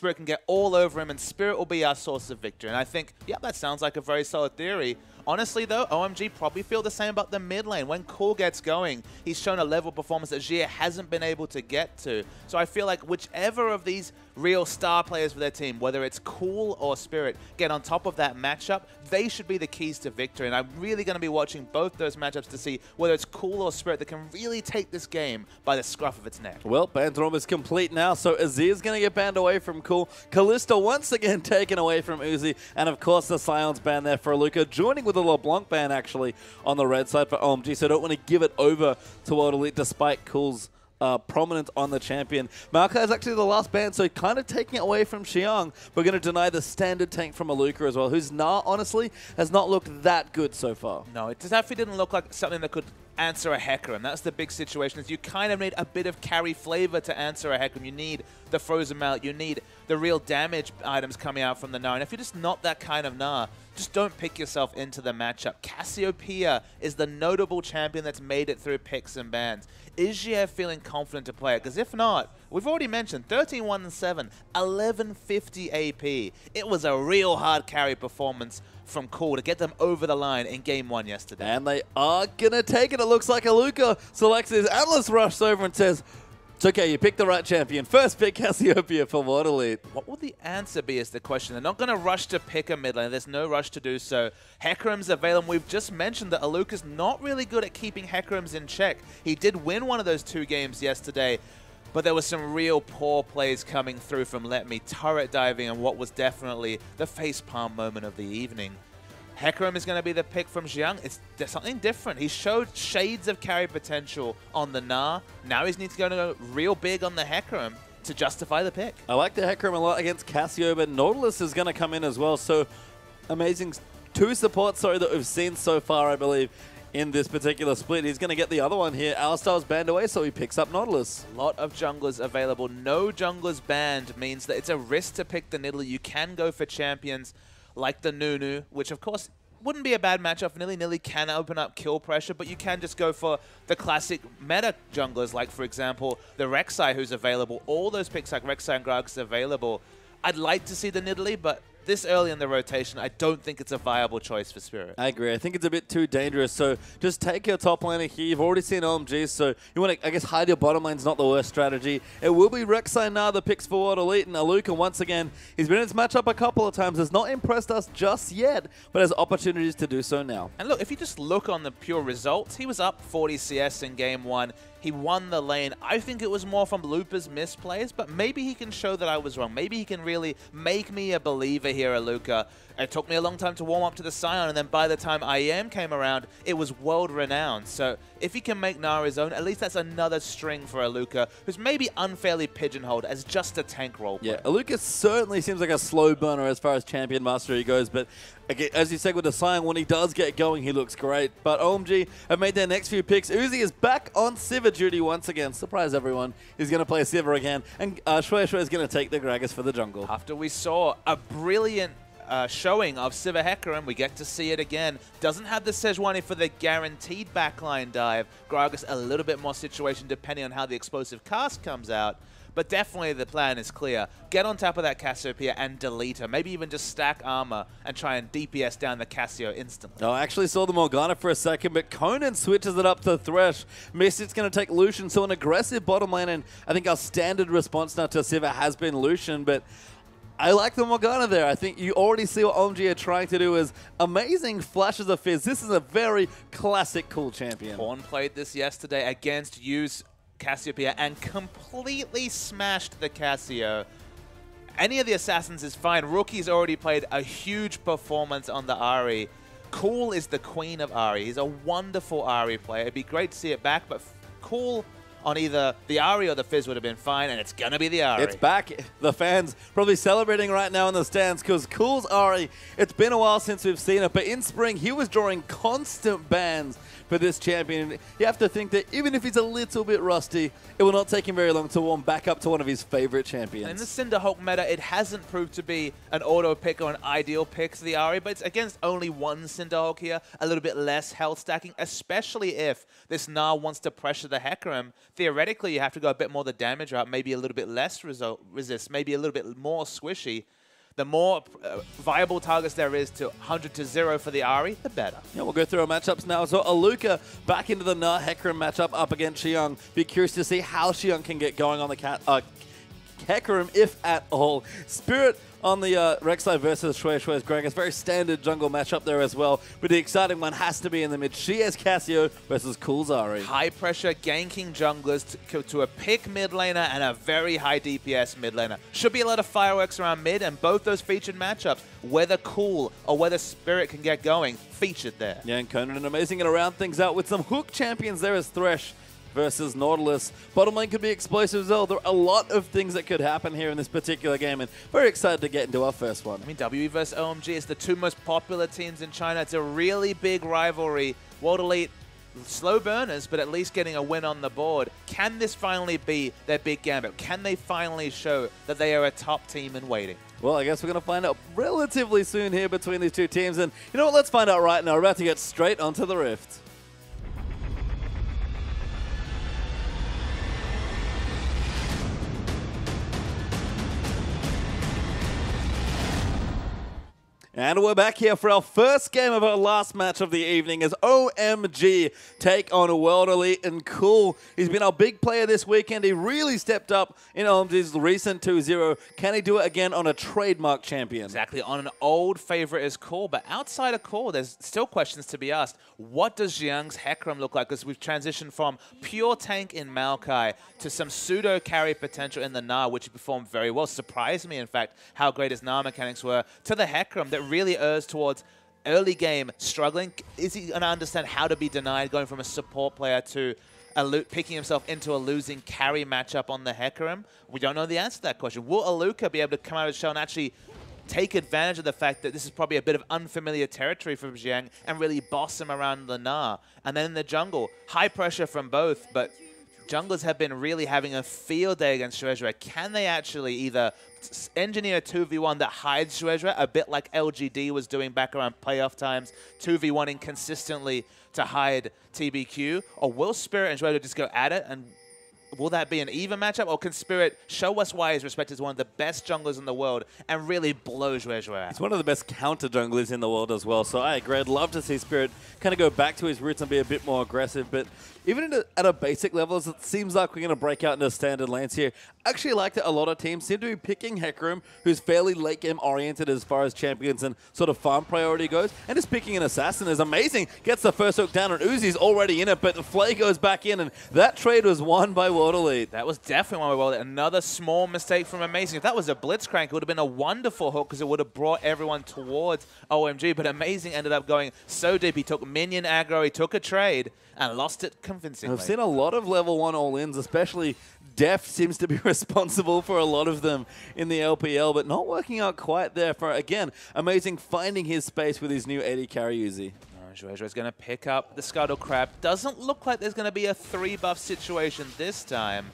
Spirit can get all over him, and Spirit will be our source of victory. And I think, yeah, that sounds like a very solid theory. Honestly, though, OMG probably feel the same about the mid lane. When Cool gets going, he's shown a level of performance that Xia hasn't been able to get to. So I feel like whichever of these real star players for their team, whether it's Cool or Spirit, get on top of that matchup, they should be the keys to victory. And I'm really going to be watching both those matchups to see whether it's Cool or Spirit that can really take this game by the scruff of its neck. Well, bans are almost complete now, so Azir's going to get banned away from Cool. Kalista once again taken away from Uzi, and of course the Silence ban there for Luca, joining with a LeBlanc ban actually on the red side for OMG, so don't want to give it over to World Elite despite Cool's prominence on the champion. Maokai is actually the last ban, so kind of taking it away from Xiang. We're going to deny the standard tank from Aluka as well, who's honestly has not looked that good so far. No, it definitely didn't look like something that could answer a Hecarim. That's the big situation, is you kind of need a bit of carry flavor to answer a Hecarim. You need the frozen mallet, you need the real damage items coming out from the Gnar. And if you're just not that kind of Gnar, just don't pick yourself into the matchup. Cassiopeia is the notable champion that's made it through picks and bans. Is Xie feeling confident to play it? Because if not, we've already mentioned 13-1-7, 1150 AP. It was a real hard carry performance from Cool to get them over the line in Game 1 yesterday. And they are going to take it. It looks like Aluka selects his Atlas, rushes over and says, it's okay, you picked the right champion. First pick Cassiopeia for World Elite. What will the answer be is the question. They're not going to rush to pick a mid lane. There's no rush to do so. Hecarim's available. We've just mentioned that Aluka's not really good at keeping Hecarims in check. He did win one of those 2 games yesterday, but there was some real poor plays coming through from Let Me, turret diving, and what was definitely the facepalm moment of the evening. Hecarim is going to be the pick from Xiang. There's something different. He showed shades of carry potential on the Gnar. Now he needs to go real big on the Hecarim to justify the pick. I like the Hecarim a lot against Cassio, but Nautilus is going to come in as well. So amazing 2 supports, that we've seen so far, I believe, in this particular split. He's going to get the other one here. Alistar's banned away, so he picks up Nautilus. A lot of junglers available. No junglers banned means that it's a risk to pick the Nidalee. You can go for champions like the Nunu, which of course wouldn't be a bad matchup. Nilly can open up kill pressure, but you can just go for the classic meta junglers, like for example the Rek'Sai who's available. All those picks like Rek'Sai and Gragas available. I'd like to see the Nidalee, but this early in the rotation, I don't think it's a viable choice for Spirit. I agree. I think it's a bit too dangerous. So just take your top laner here. You've already seen OMG, so you want to, I guess, hide your bottom lane's not the worst strategy. It will be Rek'Sai now the picks for World Elite, and Aluka, once again, he's been in this matchup a couple of times, has not impressed us just yet, but has opportunities to do so now. And look, if you just look on the pure results, he was up 40 CS in Game 1. He won the lane. I think it was more from Lupa's misplays, but maybe he can show that I was wrong. Maybe he can really make me a believer here, Aluka. It took me a long time to warm up to the Scion, and then by the time IEM came around, it was world-renowned. So if he can make Gnar his own, at least that's another string for Aluka, who's maybe unfairly pigeonholed as just a tank role player. Yeah, Aluka certainly seems like a slow burner as far as champion mastery goes, but again, as you said with the Scion, when he does get going, he looks great. But OMG have made their next few picks. Uzi is back on Sivir duty once again. Surprise everyone. He's going to play Sivir again, and Shui is going to take the Gragas for the jungle. After we saw a brilliant showing of Sivir Hecarim, we get to see it again. Doesn't have the Sejuani for the guaranteed backline dive. Gragas a little bit more situation depending on how the explosive cast comes out. But definitely the plan is clear. Get on top of that Cassiopeia and delete her. Maybe even just stack armor and try and DPS down the Cassio instantly. Oh, I actually saw the Morgana for a second, but Conan switches it up to Thresh. Mystic's going to take Lucian, so an aggressive bottom lane, and I think our standard response now to Sivir has been Lucian, but I like the Morgana there. I think you already see what OMG are trying to do is amazing flashes of fizz. This is a very classic cool champion. Korn played this yesterday against Yu's Cassiopeia and completely smashed the Cassio. Any of the assassins is fine. Rookie's already played a huge performance on the Ahri. Cool is the queen of Ahri. He's a wonderful Ahri player. It'd be great to see it back, but Cool on either the Ahri or the Fizz would have been fine, and it's going to be the Ahri. It's back. The fans probably celebrating right now in the stands because Cool's Ahri, it's been a while since we've seen it, but in spring he was drawing constant bans for this champion. You have to think that even if he's a little bit rusty, it will not take him very long to warm back up to one of his favorite champions. In the Cinderhulk meta, it hasn't proved to be an auto pick or an ideal pick for the Ahri, but it's against only one Cinderhulk here, a little bit less health stacking, especially if this Gnar wants to pressure the Hecarim. theoretically you have to go a bit more the damage route, maybe a little bit less resist, maybe a little bit more squishy. The more viable targets there is to 100 to 0 for the Ahri, the better. Yeah, we'll go through our matchups now. So Aluka back into the Na Hecarim matchup up against Xiang. Be curious to see how Xiang can get going on the Hecarim, if at all. Spirit on the Rek'Sai versus Shue's Greg. It's a very standard jungle matchup there as well. But the exciting one has to be in the mid. She has Cassio versus Coolzari. High pressure ganking junglers to a pick mid laner and a very high DPS mid laner. Should be a lot of fireworks around mid, and both those featured matchups, whether Cool or whether Spirit can get going, featured there. Yeah, and Conan amazing and round things out with some hook champions there as Thresh versus Nautilus. Bottom lane could be explosive as well. There are a lot of things that could happen here in this particular game, and very excited to get into our first one. I mean, WE versus OMG is the two most popular teams in China. It's a really big rivalry. World Elite, slow burners, but at least getting a win on the board. Can this finally be their big gambit? Can they finally show that they are a top team in waiting? Well, I guess we're going to find out relatively soon here between these two teams, and you know what? Let's find out right now. We're about to get straight onto the Rift. And we're back here for our first game of our last match of the evening as OMG take on World Elite. And Cool, he's been our big player this weekend. He really stepped up in OMG's recent 2-0. Can he do it again on a trademark champion? Exactly, on an old favorite is Cool, but outside of Cool, there's still questions to be asked. What does Xiang's Hecarim look like? Because we've transitioned from pure tank in Maokai to some pseudo carry potential in the Na, which he performed very well. Surprised me, in fact, how great his Na mechanics were, to the Hecarim that really errs towards early game struggling. Is he going to understand how to be denied, going from a support player to picking himself into a losing carry matchup on the Hecarim? We don't know the answer to that question. Will Aluka be able to come out of his shell and actually take advantage of the fact that this is probably a bit of unfamiliar territory for Xiang and really boss him around the Na? And then in the jungle, high pressure from both, but junglers have been really having a field day against Shueisha. Can they actually either engineer a 2v1 that hides Shueisha, a bit like LGD was doing back around playoff times, 2v1ing consistently to hide TBQ, or will Spirit and Shueisha just go at it, and will that be an even matchup, or can Spirit show us why he's respected as one of the best junglers in the world and really blow Shueisha out? He's one of the best counter junglers in the world as well, so I agree. I'd love to see Spirit kind of go back to his roots and be a bit more aggressive, but even at a basic level, it seems like we're going to break out into standard lanes here. I actually like that a lot of teams seem to be picking Hecarim, who's fairly late game oriented as far as champions and sort of farm priority goes, and just picking an assassin is amazing. Gets the first hook down, and Uzi's already in it, but the Flay goes back in, and that trade was won by World Elite. That was definitely one by World Elite. Another small mistake from Amazing. If that was a Blitzcrank, it would have been a wonderful hook because it would have brought everyone towards OMG, but Amazing ended up going so deep. He took minion aggro, he took a trade, and lost it convincingly. I've seen a lot of level 1 all-ins, especially Def seems to be responsible for a lot of them in the LPL, but not working out quite there for, again, Amazing finding his space with his new 80 carry Uzi. Shueisha is going to pick up the Scuttle Crab. Doesn't look like there's going to be a 3-buff situation this time.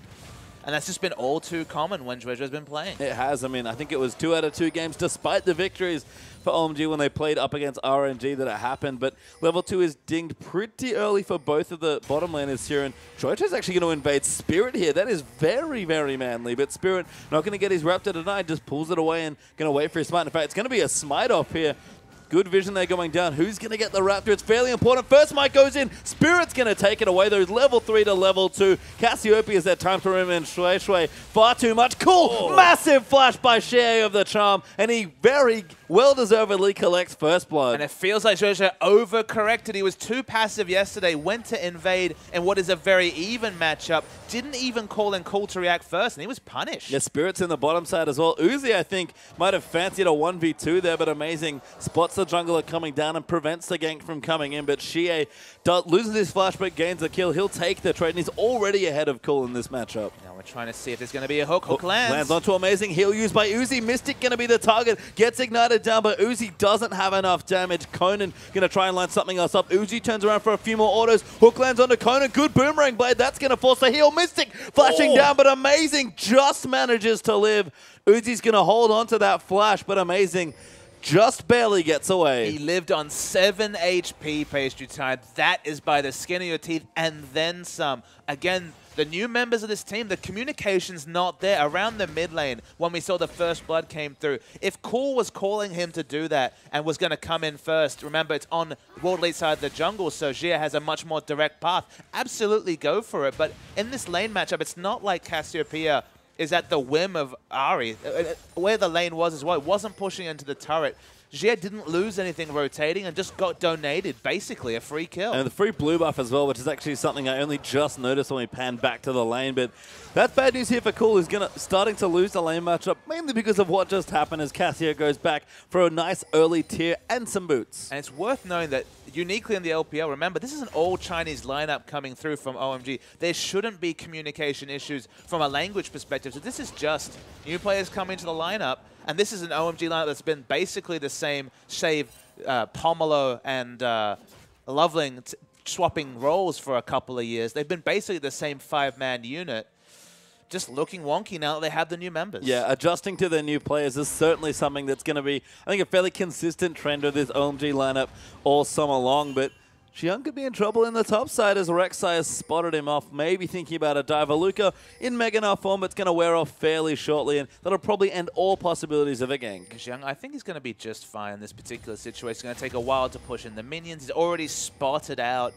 And that's just been all too common when Shueisha has been playing. It has. I mean, I think it was 2 out of 2 games, despite the victories for OMG when they played up against RNG that it happened. But level 2 is dinged pretty early for both of the bottom laners here. And Shueisha is actually going to invade Spirit here. That is very, very manly. But Spirit not going to get his Raptor denied, just pulls it away and going to wait for his smite. In fact, it's going to be a smite off here. Good vision there going down. Who's going to get the Raptor? It's fairly important. First smite goes in. Spirit's going to take it away. Those level 3 to level 2. Cassiopeia is that time for him, and Shui far too much. Cool. Oh. Massive flash by Shea of the Charm, and he very well-deservedly collects first blood. And it feels like Shueisha overcorrected. He was too passive yesterday, went to invade in what is a very even matchup, didn't even call in Cool to react first, and he was punished. Yeah, Spirit's in the bottom side as well. Uzi, I think, might have fancied a 1v2 there, but Amazing spots the jungler coming down and prevents the gank from coming in, but Shea loses his flash but gains the kill. He'll take the trade, and he's already ahead of Cool in this matchup. Now we're trying to see if there's going to be a hook. Hook lands. Lands onto Amazing. Heal used by Uzi. Mystic going to be the target. Gets ignited down, but Uzi doesn't have enough damage. Conan going to try and line something else up. Uzi turns around for a few more autos. Hook lands onto Conan. Good boomerang blade. That's going to force the heal. Mystic flashing down, but Amazing just manages to live. Uzi's going to hold on to that flash, but Amazing just barely gets away. He lived on 7 HP, Pastry Time. That is by the skin of your teeth and then some. Again, The new members of this team, the communication's not there around the mid lane when we saw the first blood came through. If Cool was calling him to do that and was going to come in first, remember it's on World Elite side of the jungle, so Xia has a much more direct path. Absolutely go for it, but in this lane matchup, it's not like Cassiopeia is at the whim of Ahri. Where the lane was as well, it wasn't pushing into the turret. Xia didn't lose anything rotating and just got donated, basically, a free kill. And the free blue buff as well, which is actually something I only just noticed when we panned back to the lane. But that's bad news here for Cool, who's starting to lose the lane matchup, mainly because of what just happened as Cassio goes back for a nice early tier and some boots. And it's worth knowing that uniquely in the LPL, remember, this is an all-Chinese lineup coming through from OMG. There shouldn't be communication issues from a language perspective. So this is just new players coming to the lineup. And this is an OMG lineup that's been basically the same, save Pomelo and Loveling swapping roles for a couple of years. They've been basically the same 5-man unit, just looking wonky now that they have the new members. Yeah, adjusting to their new players is certainly something that's going to be, I think, a fairly consistent trend of this OMG lineup all summer long. But Xiang could be in trouble in the top side as Rek'Sai has spotted him off, maybe thinking about a dive. Luca in Mega Gnar form, it's going to wear off fairly shortly, and that'll probably end all possibilities of a gank. Xiang, I think he's going to be just fine in this particular situation. It's going to take a while to push in the minions. He's already spotted out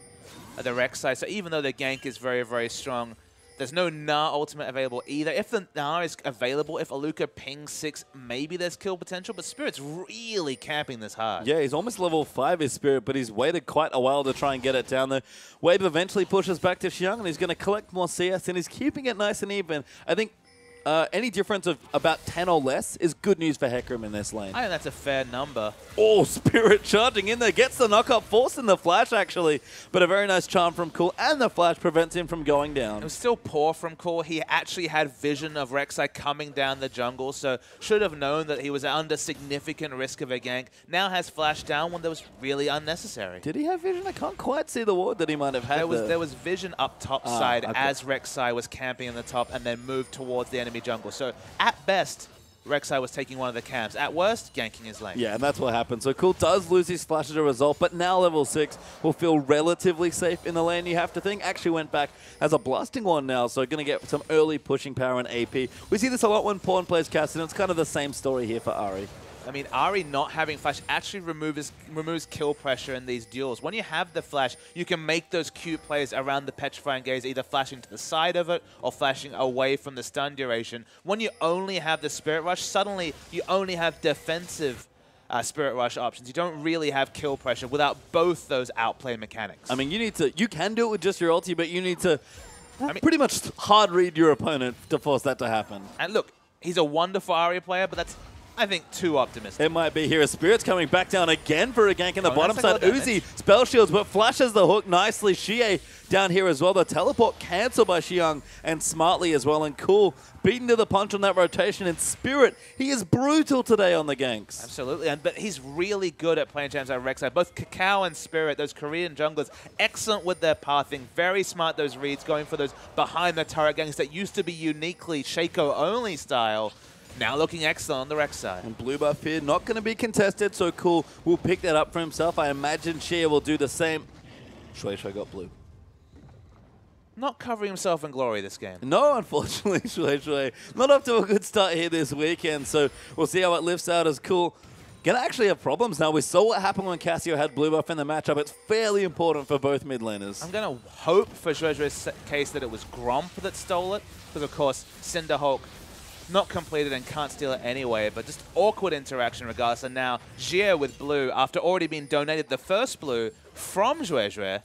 the Rek'Sai, so even though the gank is very, very strong, there's no Gnar ultimate available either. If the Gnar is available, if Aluka pings 6, maybe there's kill potential, but Spirit's really camping this hard. Yeah, he's almost level 5, his Spirit, but he's waited quite a while to try and get it down there. Wave eventually pushes back to Xiang, and he's going to collect more CS, and he's keeping it nice and even. I think any difference of about 10 or less is good news for Hecarim in this lane. I think that's a fair number. Oh, Spirit charging in there. Gets the knock-up, forcing the flash, actually. But a very nice charm from Cool, and the flash prevents him from going down. It was still poor from Cool. He actually had vision of Rek'Sai coming down the jungle, so should have known that he was under significant risk of a gank. Now has flash down when that was really unnecessary. Did he have vision? I can't quite see the ward that he might have had there was vision up top side okay. as Rek'Sai was camping in the top and then moved towards the enemy jungle. So at best, Rek'Sai was taking one of the camps. At worst, ganking his lane. Yeah, and that's what happened. So Cool does lose his flash as a result, but now level 6 will feel relatively safe in the lane, you have to think. Actually went back as a blasting one now, so going to get some early pushing power and AP. We see this a lot when Pawn plays Cassidy, and it's kind of the same story here for Ahri. I mean, Ahri not having flash actually removes kill pressure in these duels. When you have the flash, you can make those cute plays around the Petrifying Gaze, either flashing to the side of it or flashing away from the stun duration. When you only have the Spirit Rush, suddenly you only have defensive Spirit Rush options. You don't really have kill pressure without both those outplay mechanics. I mean, you can do it with just your ulti, but you need to pretty much hard read your opponent to force that to happen. And look, he's a wonderful Ahri player, but that's, I think, too optimistic. It might be here. Spirit's coming back down again for a gank in the bottom side. Uzi spell shields, but flashes the hook nicely. Xie down here as well. The teleport cancelled by Xiang, and smartly as well. And Cool beaten to the punch on that rotation. And Spirit, he is brutal today on the ganks. Absolutely, but he's really good at playing champs like Rek'Sai. Both Kakao and Spirit, those Korean junglers, excellent with their pathing. Very smart, those reads, going for those behind-the-turret ganks that used to be uniquely Shaco-only style. Now looking excellent on the Rek'Sai. And blue buff here, not going to be contested, so Cool will pick that up for himself. I imagine Xia will do the same. Shui got blue. Not covering himself in glory this game. No, unfortunately, Shui not off to a good start here this weekend, so we'll see how it lifts out as Cool. Gonna actually have problems now. We saw what happened when Cassio had blue buff in the matchup. It's fairly important for both mid laners. I'm gonna hope for Shueishue's case that it was Gromp that stole it, because of course Cinderhulk not completed and can't steal it anyway, but just awkward interaction regardless. And now Xia with blue, after already being donated the first blue from Shueishue,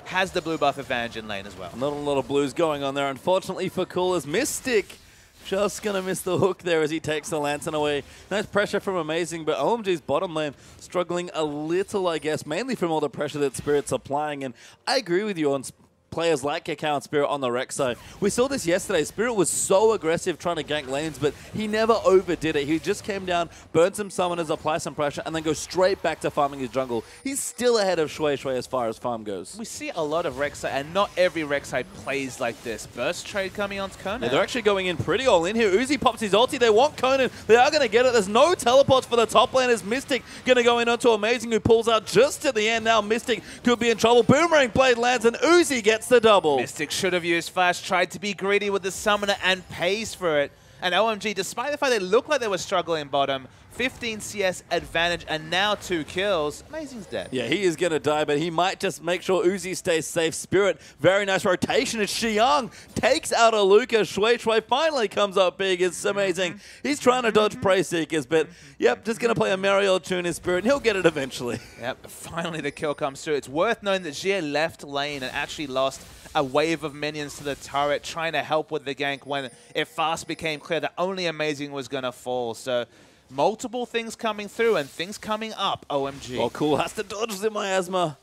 has the blue buff advantage in lane as well. Not a lot of blues going on there, unfortunately for Cool, as Mystic just going to miss the hook there as he takes the Lantern away. Nice pressure from Amazing, but OMG's bottom lane struggling a little, I guess, mainly from all the pressure that Spirit's applying. And I agree with you on players like Kakao and Spirit on the Rek'Sai. We saw this yesterday. Spirit was so aggressive trying to gank lanes, but he never overdid it. He just came down, burned some summoners, apply some pressure, and then go straight back to farming his jungle. He's still ahead of Shui as far as farm goes. We see a lot of Rek'Sai, and not every Rek'Sai plays like this. Burst trade coming on to Conan. Yeah, they're actually going in pretty all in here. Uzi pops his ulti. They want Conan. They are going to get it. There's no teleports for the top lane. Is Mystic going to go in onto Amazing, who pulls out just at the end. Now Mystic could be in trouble. Boomerang blade lands, and Uzi gets gets the double. Mystic should have used Flash, tried to be greedy with the Summoner and pays for it. And OMG, despite the fact they looked like they were struggling bottom, 15 CS advantage and now 2 kills. Amazing's dead. Yeah, he is going to die, but he might just make sure Uzi stays safe. Spirit, very nice rotation. It's Xiang takes out a Luca. Shui finally comes up big. It's amazing. He's trying to dodge Prey Seekers, but yep, just going to play a merry old tune in Spirit, and he'll get it eventually. Yep, finally the kill comes through. It's worth knowing that Jie left lane and actually lost a wave of minions to the turret, trying to help with the gank when it fast became clear that only Amazing was going to fall. So multiple things coming through and things coming up, OMG. Well, Cool has to dodge the miasma.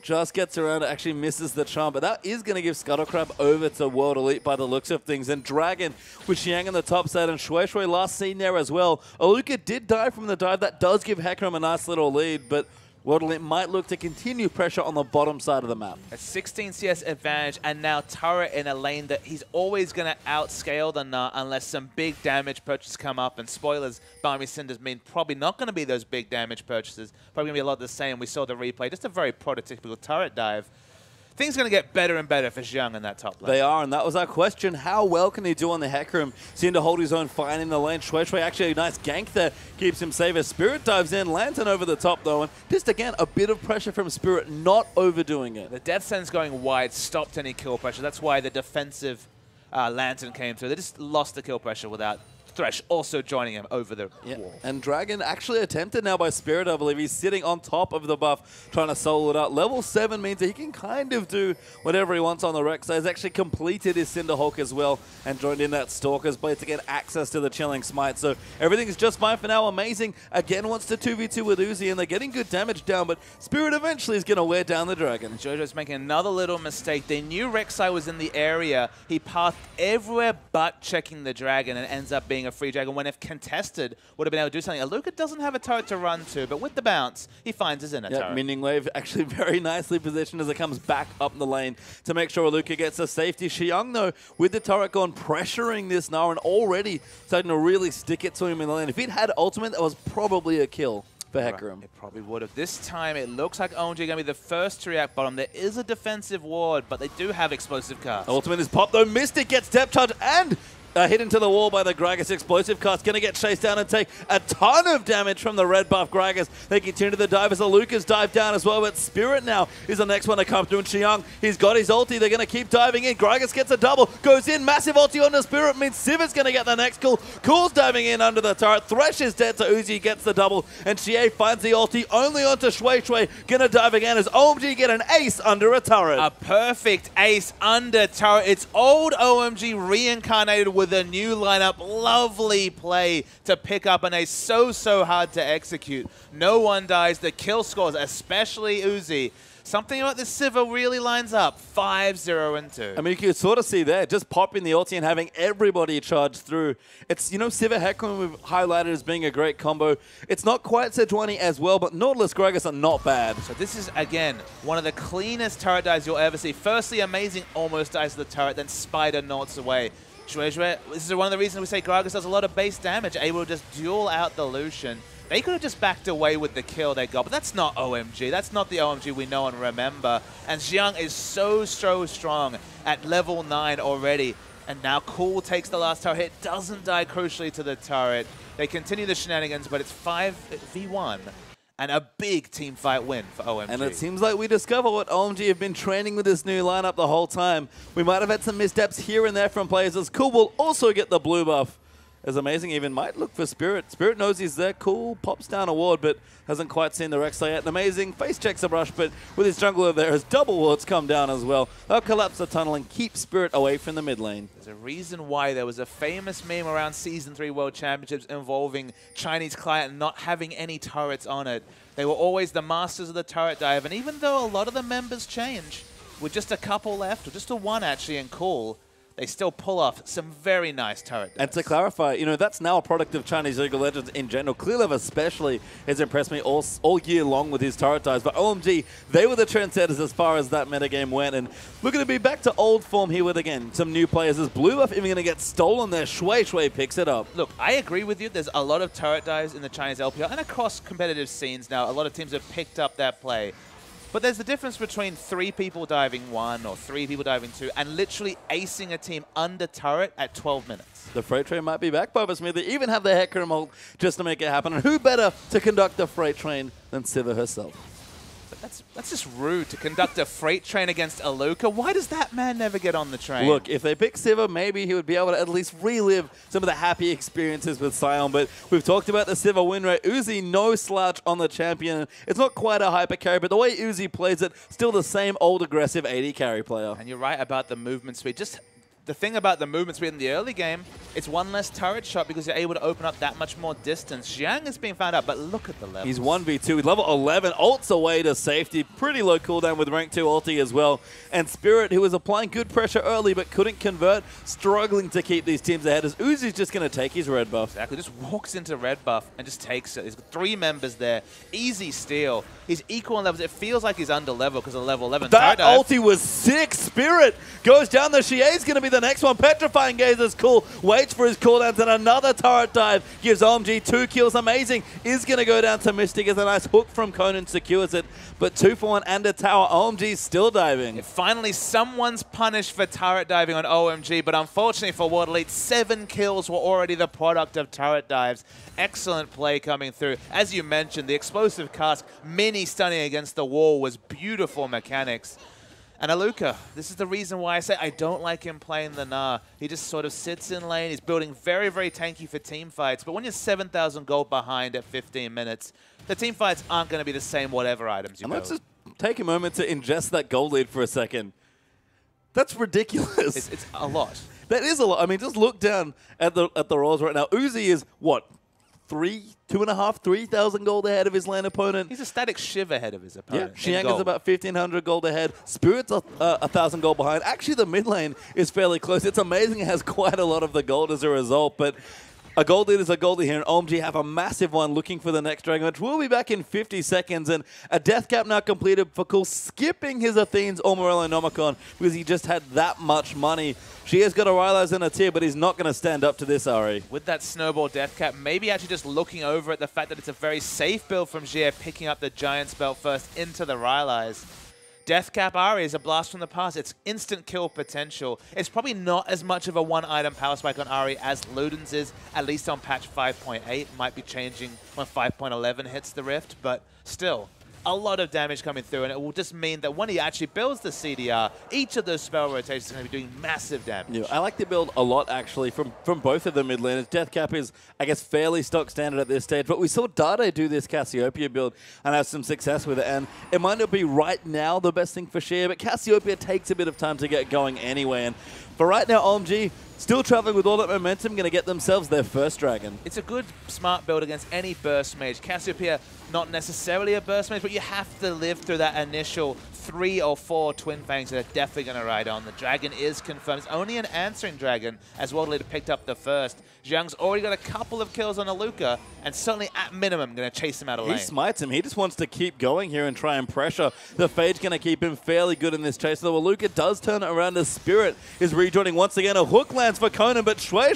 Just gets around it, actually misses the charm, but that is going to give Scuttlecrab over to World Elite by the looks of things. And Dragon with Xiang on the top side and Shui last seen there as well. Aluka did die from the dive. That does give Hecarim a nice little lead, but World Elite might look to continue pressure on the bottom side of the map. A 16 CS advantage and now Turret in a lane that he's always going to outscale the Nut unless some big damage purchases come up. And spoilers, Barmy Cinders mean probably not going to be those big damage purchases. Probably going to be a lot the same. We saw the replay. Just a very prototypical Turret dive. Things are going to get better and better for Xiang in that top lane. They are, and that was our question. How well can he do on the Hecarim? Seemed to hold his own fine in the lane. Shui actually a nice gank there. Keeps him safe as Spirit dives in. Lantern over the top, though. And just, again, a bit of pressure from Spirit, not overdoing it. The Death Sentence going wide stopped any kill pressure. That's why the defensive Lantern came through. They just lost the kill pressure without Thresh also joining him over the wall. And Dragon actually attempted now by Spirit, I believe. He's sitting on top of the buff, trying to solo it out. Level 7 means that he can kind of do whatever he wants on the Rex. So he's actually completed his Cinderhawk as well and joined in that Stalker's Blade to get access to the Chilling Smite. So everything's just fine for now. Amazing again wants to 2v2 with Uzi, and they're getting good damage down, but Spirit eventually is going to wear down the Dragon. Jojo's making another little mistake. They knew Rek'Sai was in the area. He pathed everywhere but checking the Dragon and ends up being a free Dragon when, if contested, would have been able to do something. Aluka doesn't have a turret to run to, but with the bounce, he finds his inner turret. Minion Wave actually very nicely positioned as it comes back up the lane to make sure Aluka gets a safety. Xiang, though, with the turret gone, pressuring this Nara and already starting to really stick it to him in the lane. If he'd had ultimate, that was probably a kill for Hecarim. It probably would have. This time, it looks like OMG are going to be the first to react bottom. There is a defensive ward, but they do have explosive cast. Ultimate is popped, though. Mystic gets depth charge and hit into the wall by the Gragas explosive cast. Going to get chased down and take a ton of damage from the red buff Gragas. They continue to the dive as Aluka's dive down as well, but Spirit now is the next one to come through. And Xiang, he's got his ulti. They're going to keep diving in. Gragas gets a double, goes in. Massive ulti on the Spirit means Siv's going to get the next kill. Cool's diving in under the turret. Thresh is dead, so Uzi gets the double. And Xie finds the ulti only onto Shui. Going to dive again as OMG get an ace under a turret. A perfect ace under turret. It's old OMG reincarnated with a new lineup. Lovely play to pick up an ace. So hard to execute. No one dies. The kill scores, especially Uzi. Something about this Sivir really lines up. 5-0-2. I mean, you can sort of see there, just popping the ulti and having everybody charge through. It's, you know, Sivir Hecarim we've highlighted as being a great combo. It's not quite Sejuani as well, but Nautilus Gragas are not bad. So this is, again, one of the cleanest turret dives you'll ever see. Firstly, Amazing almost dies to the turret, then Spider noughts away. This is one of the reasons we say Gragas does a lot of base damage, able to just duel out the Lucian. They could have just backed away with the kill they got, but that's not OMG. That's not the OMG we know and remember. And Xiang is so strong at level 9 already. And now Cool takes the last tower hit, doesn't die crucially to the turret. They continue the shenanigans, but it's 5v1. And a big team fight win for OMG. And it seems like we discover what OMG have been training with this new lineup the whole time. We might have had some missteps here and there from players, as Cool will also get the blue buff. As Amazing even might look for Spirit. Spirit knows he's there. Cool pops down a ward, but hasn't quite seen the Rek'Sai yet. And Amazing face checks a brush, but with his jungler there, as double wards come down as well. They'll collapse the tunnel and keep Spirit away from the mid lane. There's a reason why there was a famous meme around Season 3 World Championships involving Chinese client not having any turrets on it. They were always the masters of the turret dive, and even though a lot of the members change, with just a couple left, or just a one actually in Cool, they still pull off some very nice turret dives. And to clarify, you know, that's now a product of Chinese League of Legends in general. Clearlev especially has impressed me all year long with his turret dives. But OMG, they were the trendsetters as far as that metagame went. And looking to be back to old form here with, again, some new players. Is Blue Buff even going to get stolen there? Shui picks it up. Look, I agree with you. There's a lot of turret dives in the Chinese LPL and across competitive scenes now. A lot of teams have picked up that play. But there's the difference between 3 people diving 1 or 3 people diving 2 and literally acing a team under turret at 12 minutes. The freight train might be back, Boba Smith. They even have the Hecarim ult just to make it happen. And who better to conduct the freight train than Sivir herself? That's just rude to conduct a freight train against Aluka. Why does that man never get on the train? Look, if they pick Sivir, maybe he would be able to at least relive some of the happy experiences with Sion. But we've talked about the Sivir win rate. Uzi, no slouch on the champion. It's not quite a hyper carry, but the way Uzi plays it, still the same old aggressive AD carry player. And you're right about the movement speed. Just the thing about the movement speed in the early game, it's 1 less turret shot because you're able to open up that much more distance. Xiang is being found out, but look at the level. He's 1v2 with level 11, ults away to safety. Pretty low cooldown with rank 2 ulti as well. And Spirit, who was applying good pressure early but couldn't convert, struggling to keep these teams ahead as Uzi's just going to take his red buff. Exactly, just walks into red buff and just takes it. There's 3 members there. Easy steal. He's equal in levels. It feels like he's under level because of level 11. That ulti was sick. Spirit goes down. The Xie's going to be the next one. Petrifying Gaze is cool. Waits for his cooldowns and another turret dive. Gives OMG 2 kills. Amazing. Is going to go down to Mystic as a nice hook from Conan secures it. But 2 for 1 and a tower. OMG still diving. Finally, someone's punished for turret diving on OMG, but unfortunately for World Elite, 7 kills were already the product of turret dives. Excellent play coming through. As you mentioned, the explosive cast, mini stunning against the wall was beautiful mechanics. And Aluka, this is the reason why I say I don't like him playing the Gnar. He just sort of sits in lane. He's building very, very tanky for team fights. But when you're 7,000 gold behind at 15 minutes, the team fights aren't going to be the same whatever items you build. Let's just take a moment to ingest that gold lead for a second. That's ridiculous. It's a lot. That is a lot. I mean, just look down at the rolls right now. Uzi is, what, 2,500, 3,000 gold ahead of his lane opponent. He's a static shiv ahead of his opponent. Yeah, Xiang is about 1,500 gold ahead. Spirit's 1,000 gold behind. Actually, the mid lane is fairly close. It's amazing it has quite a lot of the gold as a result, but a gold lead is a gold lead here, and OMG have a massive one looking for the next Dragon Match. We'll be back in 50 seconds, and a death cap now completed for Cool, skipping his Athene's or Morello Nomicon because he just had that much money. She has got a Rylai's in a tier, but he's not going to stand up to this, Ari. With that snowball death cap, maybe actually just looking over at the fact that it's a very safe build from Jie, picking up the Giant Spell first into the Rylai's. Death Cap Ari is a blast from the past. It's instant kill potential. It's probably not as much of a 1-item power spike on Ari as Luden's is, at least on patch 5.8. Might be changing when 5.11 hits the Rift, but still, a lot of damage coming through, and it will just mean that when he actually builds the CDR, each of those spell rotations is going to be doing massive damage. Yeah, I like the build a lot, actually, from both of the mid laners. Death Cap is, I guess, fairly stock standard at this stage, but we saw Dade do this Cassiopeia build and have some success with it, and it might not be right now the best thing for Shea, but Cassiopeia takes a bit of time to get going anyway, and for right now, OMG still traveling with all that momentum, going to get themselves their first dragon. It's a good, smart build against any burst mage. Cassiopeia, not necessarily a burst mage, but you have to live through that initial 3 or 4 Twin Fangs that are definitely going to ride on. The dragon is confirmed. It's only an answering dragon, as World Leader picked up the first. Xiang's already got a couple of kills on Aluka, and certainly at minimum going to chase him out of lane. He smites him. He just wants to keep going here and try and pressure. The Fade's going to keep him fairly good in this chase, though Aluka does turn it around. The Spirit is rejoining once again. A hook lands for Conan, but Shui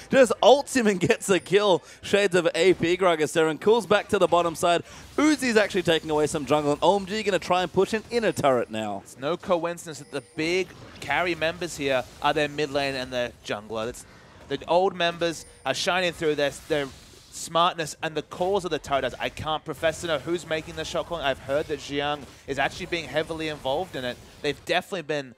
just ults him and gets a kill. Shades of AP Gragas there and cools back to the bottom side. Uzi's actually taking away some jungle, and OMG going to try and push an inner turret now. It's no coincidence that the big carry members here are their mid lane and their jungler. The old members are shining through their smartness and the calls of the turrets. I can't profess to know who's making the shot calling. I've heard that Xiang is actually being heavily involved in it. They've definitely been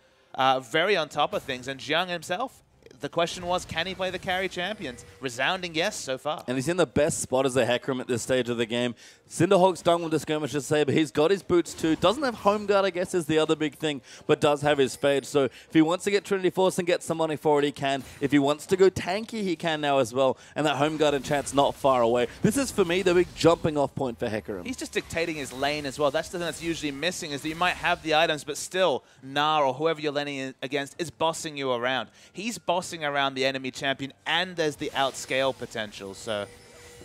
very on top of things, and Xiang himself, the question was, can he play the carry champions? Resounding yes so far. And he's in the best spot as a Hecarim at this stage of the game. Cinderhawk's done with the skirmish to say, but he's got his boots too. Doesn't have home guard, I guess, is the other big thing, but does have his Fade. So if he wants to get Trinity Force and get some money for it, he can. If he wants to go tanky, he can now as well. And that home guard enchant's not far away. This is, for me, the big jumping off point for Hecarim. He's just dictating his lane as well. That's the thing that's usually missing, is that you might have the items, but still, Gnar or whoever you're laning against is bossing you around. He's bossing around the enemy champion, and there's the outscale potential. So,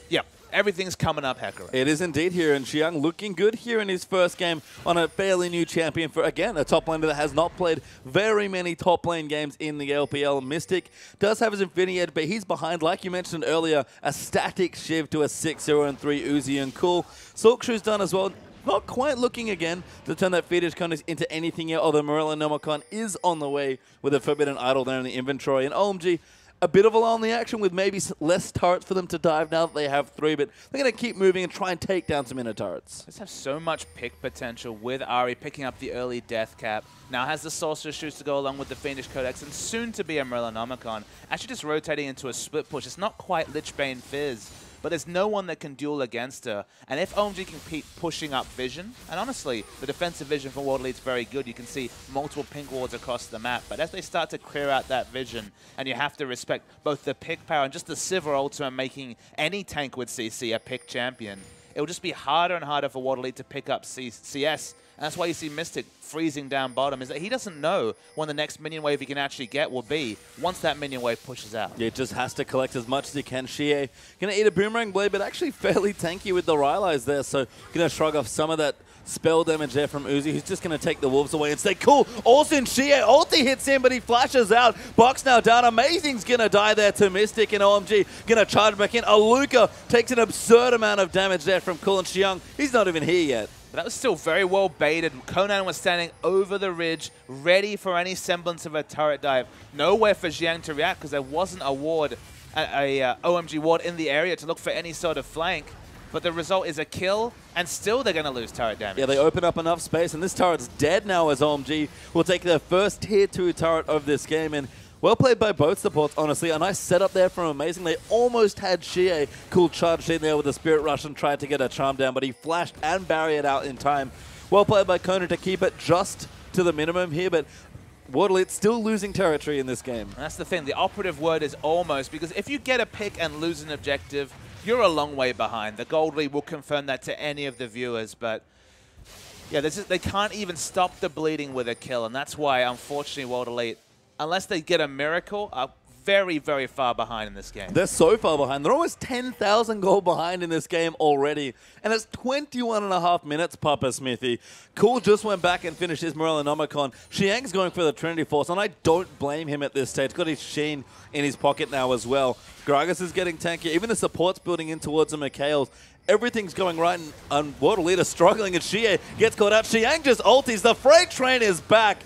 yeah. Everything's coming up, Hecarim. It is indeed here, and Xiang looking good here in his first game on a fairly new champion for, again, a top laner that has not played very many top lane games in the LPL. Mystic does have his Infinity Edge, but he's behind, like you mentioned earlier, a static Shiv to a 6-0 and 3 Uzi and Cool. Silkshoe's done as well. not quite looking again to turn that Fetus Conus into anything yet, although Morellonomicon is on the way with a Forbidden Idol there in the inventory. And OMG, a bit of a lull in the action with maybe less turrets for them to dive now that they have 3, but they're going to keep moving and try and take down some inner turrets. Just have so much pick potential with Ari picking up the early death cap. Now has the Sorcerer Shoes to go along with the Fiendish Codex and soon to be a Morellonomicon. Actually just rotating into a split push. It's not quite Lichbane Fizz, but there's no one that can duel against her. And if OMG can keep pushing up vision, and honestly, the defensive vision for World Elite's very good. You can see multiple pink wards across the map. But as they start to clear out that vision, and you have to respect both the pick power and just the Sivir ultimate making any tank with CC a pick champion, it will just be harder and harder for World Elite to pick up CS. And that's why you see Mystic freezing down bottom, is that he doesn't know when the next minion wave he can actually get will be once that minion wave pushes out. Yeah, just has to collect as much as he can. Xie going to eat a Boomerang Blade, but actually fairly tanky with the Rylai's there, so going to shrug off some of that spell damage there from Uzi, who's just going to take the Wolves away and say, cool, Olsen, Xie, ulti hits him, but he flashes out. Box now down. Amazing's going to die there to Mystic, and OMG going to charge back in. Aluka takes an absurd amount of damage there from Cool and Xiang. He's not even here yet. But that was still very well baited. Conan was standing over the ridge, ready for any semblance of a turret dive. Nowhere for Xiang to react because there wasn't a ward, a OMG ward in the area to look for any sort of flank. But the result is a kill, and still they're going to lose turret damage. Yeah, they open up enough space, and this turret's dead now as OMG will take their first tier 2 turret of this game. And well played by both supports, honestly. A nice setup there from Amazing. They almost had Xie cool charged in there with the Spirit Rush and tried to get a charm down, but he flashed and barriered out in time. Well played by Conan to keep it just to the minimum here, but World Elite still losing territory in this game. And that's the thing. The operative word is almost, because if you get a pick and lose an objective, you're a long way behind. The Gold League will confirm that to any of the viewers, but yeah, they can't even stop the bleeding with a kill, and that's why, unfortunately, World Elite, unless they get a miracle, are very, very far behind in this game. They're so far behind. They're almost 10,000 gold behind in this game already. And it's 21.5 minutes, Papa Smithy. Cool just went back and finished his Morellonomicon. Xiang's going for the Trinity Force, and I don't blame him at this stage. Got his Sheen in his pocket now as well. Gragas is getting tanky. Even the support's building in towards the Mikhails. Everything's going right, and World Elite is struggling, and Xie gets caught out. Xiang just ultis. The freight train is back.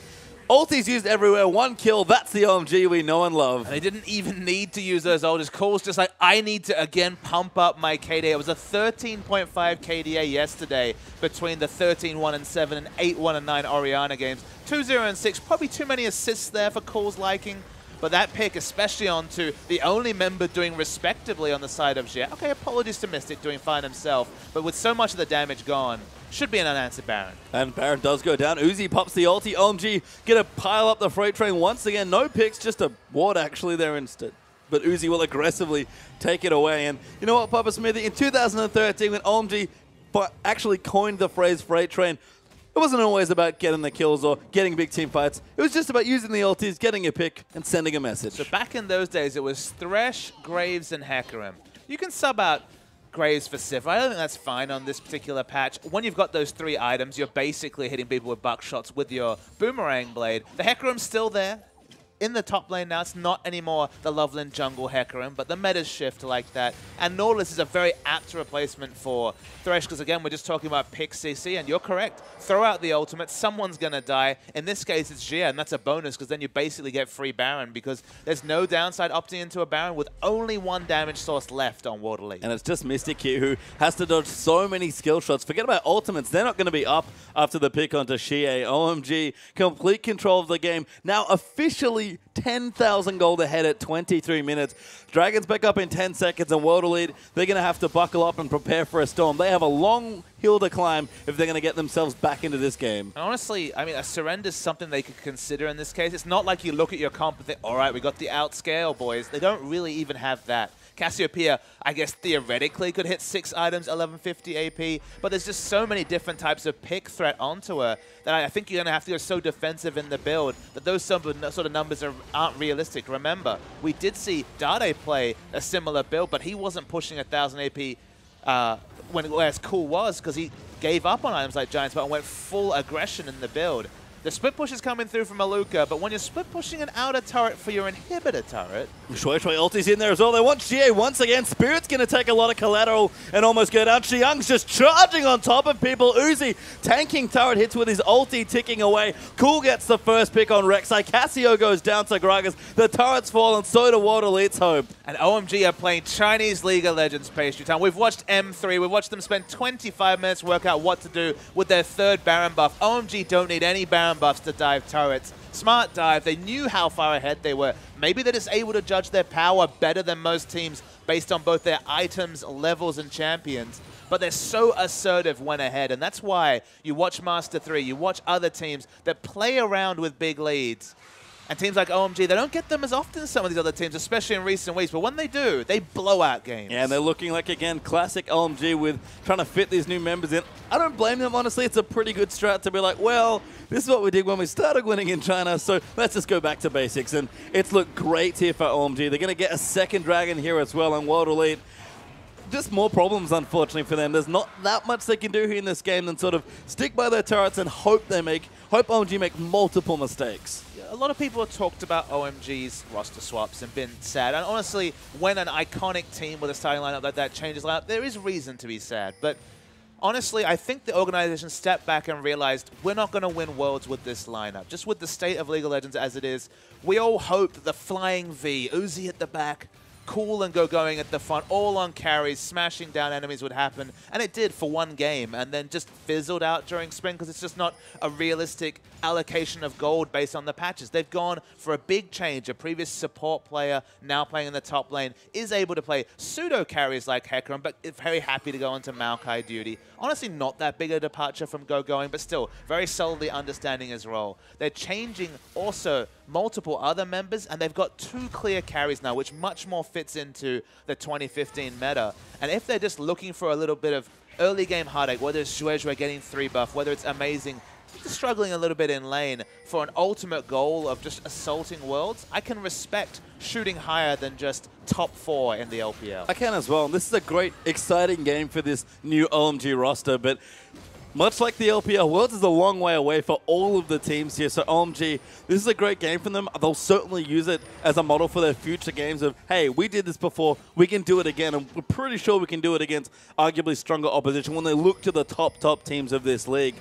Ultis used everywhere, 1 kill, that's the OMG we know and love. And they didn't even need to use those ultis. Cole's just like, I need to again pump up my KDA. It was a 13.5 KDA yesterday between the 13-1-7 and 8-1-9 Orianna games. 2-0-6, probably too many assists there for Cole's liking. But that pick, especially onto the only member doing respectably on the side of Xie. Okay, apologies to Mystic doing fine himself, but with so much of the damage gone, should be an unanswered Baron. And Baron does go down. Uzi pops the ulti. OMG gonna pile up the freight train once again. No picks, just a ward actually there instead. But Uzi will aggressively take it away. And you know what, Papa Smithy? In 2013, when OMG actually coined the phrase freight train, it wasn't always about getting the kills or getting big team fights. It was just about using the ultis, getting a pick, and sending a message. So back in those days, it was Thresh, Graves, and Hecarim. You can sub out Graves for Sivir. I don't think that's fine on this particular patch. When you've got those 3 items, you're basically hitting people with buckshots with your Boomerang Blade. The Hecarim's still there. In the top lane now, it's not anymore the Loveland jungle Hecarim, but the metas shift like that. And Nautilus is a very apt replacement for Thresh, because again, we're just talking about pick CC, and you're correct. Throw out the ultimate, someone's going to die. In this case, it's Xie, and that's a bonus, because then you basically get free Baron, because there's no downside opting into a Baron with only 1 damage source left on World Elite. And it's just Mystic here who has to dodge so many skill shots. Forget about ultimates. They're not going to be up after the pick onto Xie. OMG, complete control of the game. Now officially 10,000 gold ahead at 23 minutes. Dragons back up in 10 seconds, and World Elite, they're going to have to buckle up and prepare for a storm. They have a long hill to climb if they're going to get themselves back into this game. And honestly, I mean, a surrender is something they could consider in this case. It's not like you look at your comp and think, all right, we got the outscale, boys. They don't really even have that. Cassiopeia, I guess, theoretically could hit 6 items, 1150 AP, but there's just so many different types of pick threat onto her that I think you're going to have to go so defensive in the build that those sort of numbers aren't realistic. Remember, we did see Dade play a similar build, but he wasn't pushing 1000 AP whereas Cool was, because he gave up on items like Giant Spell and went full aggression in the build. The split push is coming through from Maluka, but when you're split pushing an outer turret for your inhibitor turret... Shui ulti's in there as well. They want GA once again. Spirit's going to take a lot of collateral and almost go down. Xiang's just charging on top of people. Uzi tanking turret hits with his ulti ticking away. Cool gets the first pick on Rek'Sai. Cassio goes down to Gragas. The turret's fallen, so do World Elite's hope. And OMG are playing Chinese League of Legends pastry time. We've watched M3. We've watched them spend 25 minutes work out what to do with their third Baron buff. OMG don't need any Baron buffs to dive turrets. Smart dive. They knew how far ahead they were. Maybe they're just able to judge their power better than most teams based on both their items, levels, and champions. But they're so assertive when ahead, and that's why you watch Master 3, you watch other teams that play around with big leads. And teams like OMG, they don't get them as often as some of these other teams, especially in recent weeks. But when they do, they blow out games. Yeah, and they're looking like, again, classic OMG with trying to fit these new members in. I don't blame them, honestly. It's a pretty good strat to be like, well, this is what we did when we started winning in China, so let's just go back to basics. And it's looked great here for OMG. They're going to get a second dragon here as well on World Elite. Just more problems, unfortunately, for them. There's not that much they can do here in this game than sort of stick by their turrets and hope OMG make multiple mistakes. A lot of people have talked about OMG's roster swaps and been sad. And honestly, when an iconic team with a starting lineup like that changes lineup, there is reason to be sad. But honestly, I think the organization stepped back and realized we're not going to win Worlds with this lineup. Just with the state of League of Legends as it is, we all hoped the flying V, Uzi at the back, Cool and going at the front, all on carries, smashing down enemies would happen. And it did for one game, and then just fizzled out during spring because it's just not a realistic allocation of gold based on the patches. They've gone for a big change. A previous support player, now playing in the top lane, is able to play pseudo carries like Hecarim, but is very happy to go into Maokai duty. Honestly, not that big a departure from going, but still very solidly understanding his role. They're changing also multiple other members, and they've got 2 clear carries now, which much more fits into the 2015 meta. And if they're just looking for a little bit of early game heartache, whether it's Zhuezhue getting 3 buff, whether it's amazing, just struggling a little bit in lane for an ultimate goal of just assaulting worlds, I can respect shooting higher than just top 4 in the LPL. I can as well. This is a great, exciting game for this new OMG roster, but much like the LPL, Worlds is a long way away for all of the teams here. So OMG, this is a great game for them. They'll certainly use it as a model for their future games of, hey, we did this before, we can do it again. And we're pretty sure we can do it against arguably stronger opposition when they look to the top teams of this league.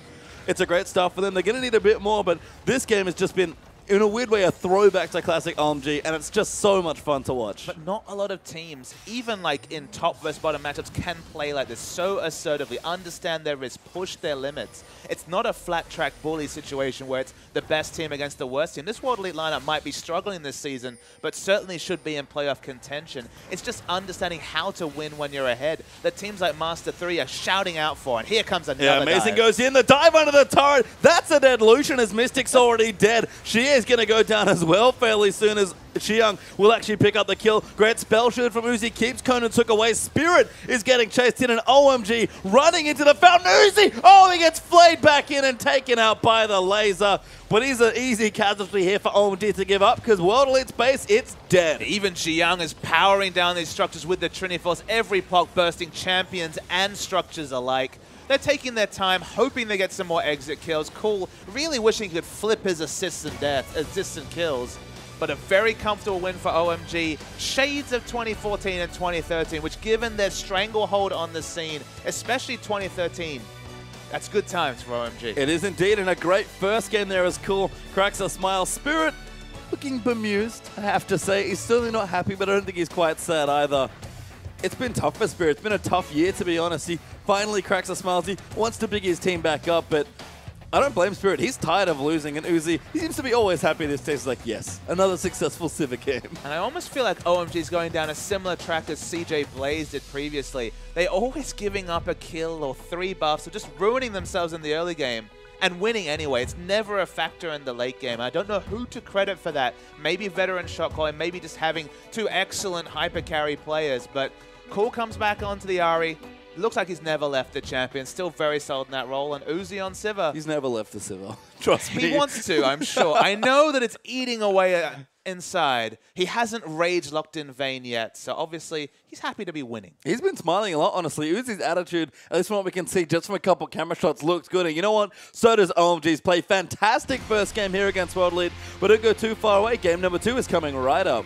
It's a great start for them. They're going to need a bit more, but this game has just been, in a weird way, a throwback to classic OMG, and it's just so much fun to watch. But not a lot of teams, even like in top versus bottom matchups, can play like this so assertively, understand their risk, push their limits. It's not a flat track bully situation where it's the best team against the worst team. This World Elite lineup might be struggling this season, but certainly should be in playoff contention. It's just understanding how to win when you're ahead that teams like Master 3 are shouting out for. And here comes another Amazing dive. goes in, the dive under the turret. That's a dead Lucian as Mystic's already dead. She is going to go down as well fairly soon as Xiang will actually pick up the kill. Great spell shield from Uzi, keeps Conan took away. Spirit is getting chased in, and OMG running into the fountain. Uzi, oh, he gets flayed back in and taken out by the laser. But he's an easy casualty here for OMG to give up because World Elite's base, it's dead. Even Xiang is powering down these structures with the Trinity Force, every POC bursting champions and structures alike. They're taking their time, hoping they get some more exit kills. Cool, really wishing he could flip his assists and kills. But a very comfortable win for OMG. Shades of 2014 and 2013, which given their stranglehold on the scene, especially 2013, that's good times for OMG. It is indeed, and a great first game there is Cool. Cracks a smile. Spirit looking bemused, I have to say. He's certainly not happy, but I don't think he's quite sad either. It's been tough for Spirit. It's been a tough year, to be honest. He finally cracks a smile. He wants to big his team back up, but I don't blame Spirit. He's tired of losing, and Uzi, he seems to be always happy this day. He's like, yes, another successful Civic game. And I almost feel like OMG is going down a similar track as CJ Blaze did previously. They're always giving up a kill or 3 buffs or just ruining themselves in the early game and winning anyway. It's never a factor in the late game. I don't know who to credit for that. Maybe veteran shot calling, maybe just having 2 excellent hyper carry players, but Cool comes back onto the Ahri. Looks like he's never left the champion. Still very solid in that role. And Uzi on Sivir. He's never left the Sivir. Trust me. He wants to, I'm sure. I know that it's eating away inside. He hasn't rage locked in Vayne yet, so obviously he's happy to be winning. He's been smiling a lot, honestly. Uzi's attitude, at least from what we can see just from a couple camera shots, looks good. And you know what? So does OMG's play. Fantastic first game here against World Lead, but don't go too far away. Game number 2 is coming right up.